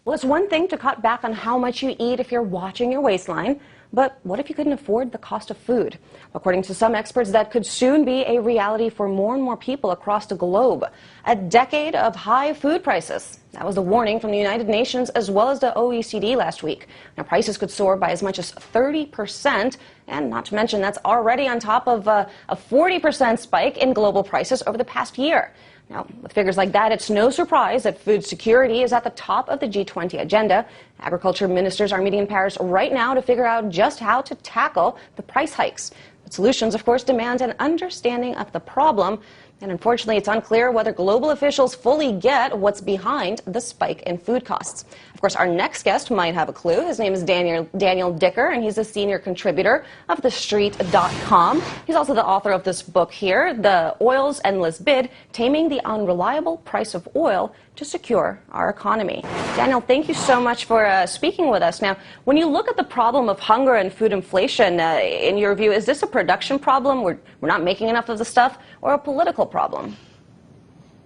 Well, it's one thing to cut back on how much you eat if you're watching your waistline, but what if you couldn't afford the cost of food? According to some experts, that could soon be a reality for more and more people across the globe. A decade of high food prices. That was the warning from the United Nations as well as the OECD last week. Now, prices could soar by as much as 30%, and not to mention that's already on top of a 40% spike in global prices over the past year. Now, with figures like that, it's no surprise that food security is at the top of the G20 agenda. Agriculture ministers are meeting in Paris right now to figure out just how to tackle the price hikes. But solutions, of course, demand an understanding of the problem. And unfortunately, it's unclear whether global officials fully get what's behind the spike in food costs. Of course, our next guest might have a clue. His name is Daniel Dicker, and he's a senior contributor of TheStreet.com. He's also the author of this book here, The Oil's Endless Bid, Taming the Unreliable Price of Oil to Secure Our Economy. Daniel, thank you so much for speaking with us. Now, when you look at the problem of hunger and food inflation, in your view, is this a production problem, we're not making enough of the stuff, or a political problem?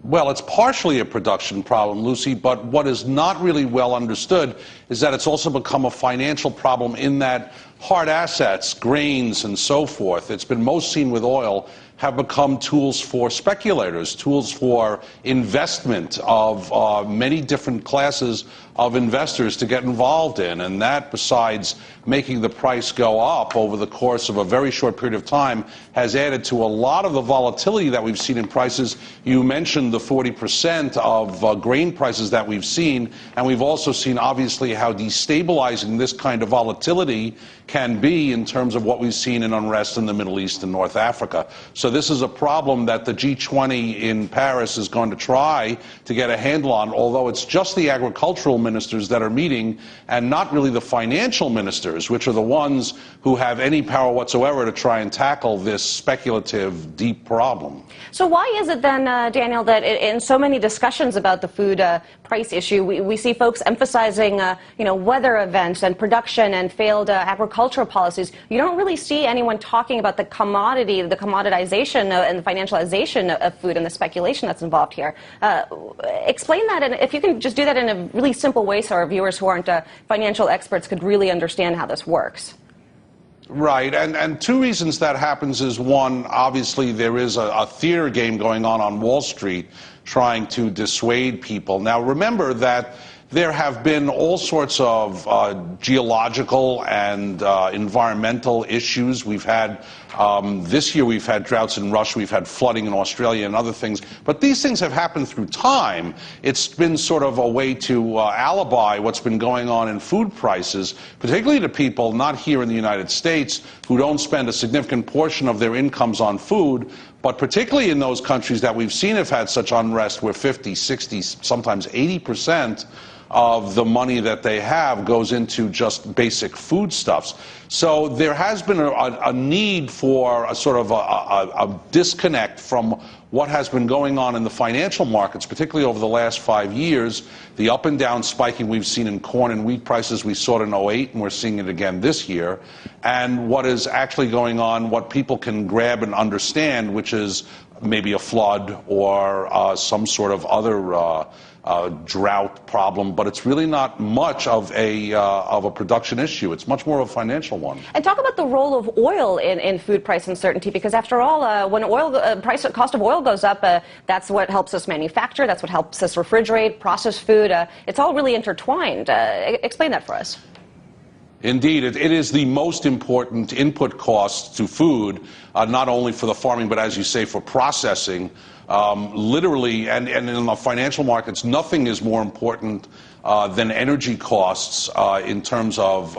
Well, it's partially a production problem, Lucy, but what is not really well understood is that it's also become a financial problem in that hard assets, grains and so forth, it's been most seen with oil, have become tools for speculators, tools for investment of many different classes of investors to get involved in. And that, besides making the price go up over the course of a very short period of time, has added to a lot of the volatility that we've seen in prices. You mentioned the 40% of grain prices that we've seen, and we've also seen, obviously, how destabilizing this kind of volatility can be in terms of what we've seen in unrest in the Middle East and North Africa. So this is a problem that the G20 in Paris is going to try to get a handle on, although it's just the agricultural ministers that are meeting and not really the financial ministers, which are the ones who have any power whatsoever to try and tackle this speculative, deep problem. So why is it then, Daniel, that in so many discussions about the food price issue, we see folks emphasizing, weather events and production and failed agricultural policies? You don't really see anyone talking about the commodity, the commoditization and the financialization of food and the speculation that's involved here. Explain that, and if you can just do that in a really simple way so our viewers who aren't financial experts could really understand how this works. Right, and two reasons that happens is, one, obviously there is a theater game going on Wall Street trying to dissuade people. Now remember that there have been all sorts of geological and environmental issues. We've had, this year we've had droughts in Russia, we've had flooding in Australia and other things. But these things have happened through time. It's been sort of a way to alibi what's been going on in food prices, particularly to people not here in the United States who don't spend a significant portion of their incomes on food, but particularly in those countries that we've seen have had such unrest where 50, 60, sometimes 80% of the money that they have goes into just basic foodstuffs. So there has been a need for a sort of a disconnect from what has been going on in the financial markets, particularly over the last 5 years. The up and down spiking we've seen in corn and wheat prices, we saw it in '08, and we're seeing it again this year. And what is actually going on, what people can grab and understand, which is maybe a flood or some sort of other drought problem, but it's really not much of a production issue. It's much more of a financial one. And talk about the role of oil in food price uncertainty, because after all, when cost of oil goes up, that's what helps us manufacture, that's what helps us refrigerate, process food. It's all really intertwined. Explain that for us. Indeed, it is the most important input cost to food, not only for the farming, but as you say, for processing. Literally, and in the financial markets, nothing is more important than energy costs in terms of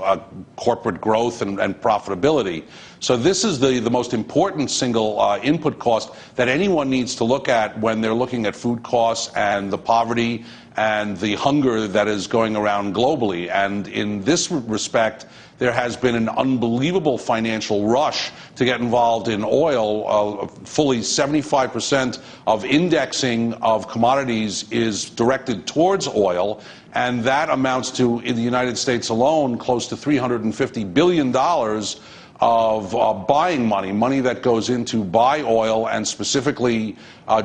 corporate growth and profitability. So this is the most important single input cost that anyone needs to look at when they're looking at food costs and the poverty and the hunger that is going around globally. And in this respect, there has been an unbelievable financial rush to get involved in oil. Fully 75% of indexing of commodities is directed towards oil, and that amounts to, in the United States alone, close to $350 billion of buying money that goes into buy oil and specifically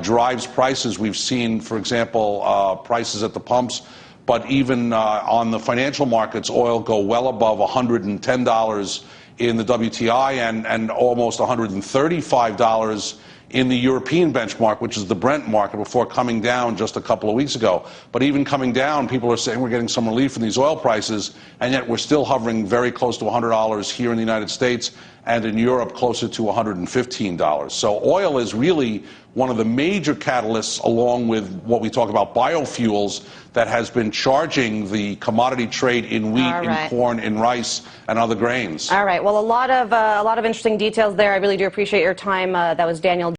drives prices. We've seen, for example, prices at the pumps but even on the financial markets, oil go well above $110 in the WTI and almost $135 in the European benchmark, which is the Brent market, before coming down just a couple of weeks ago. But even coming down, people are saying we're getting some relief in these oil prices, and yet we're still hovering very close to $100 here in the United States, and in Europe closer to $115. So oil is really one of the major catalysts, along with what we talk about biofuels, that has been charging the commodity trade in wheat, in corn, in rice, and other grains. All right. Well, a lot of interesting details there. I really do appreciate your time. That was Daniel.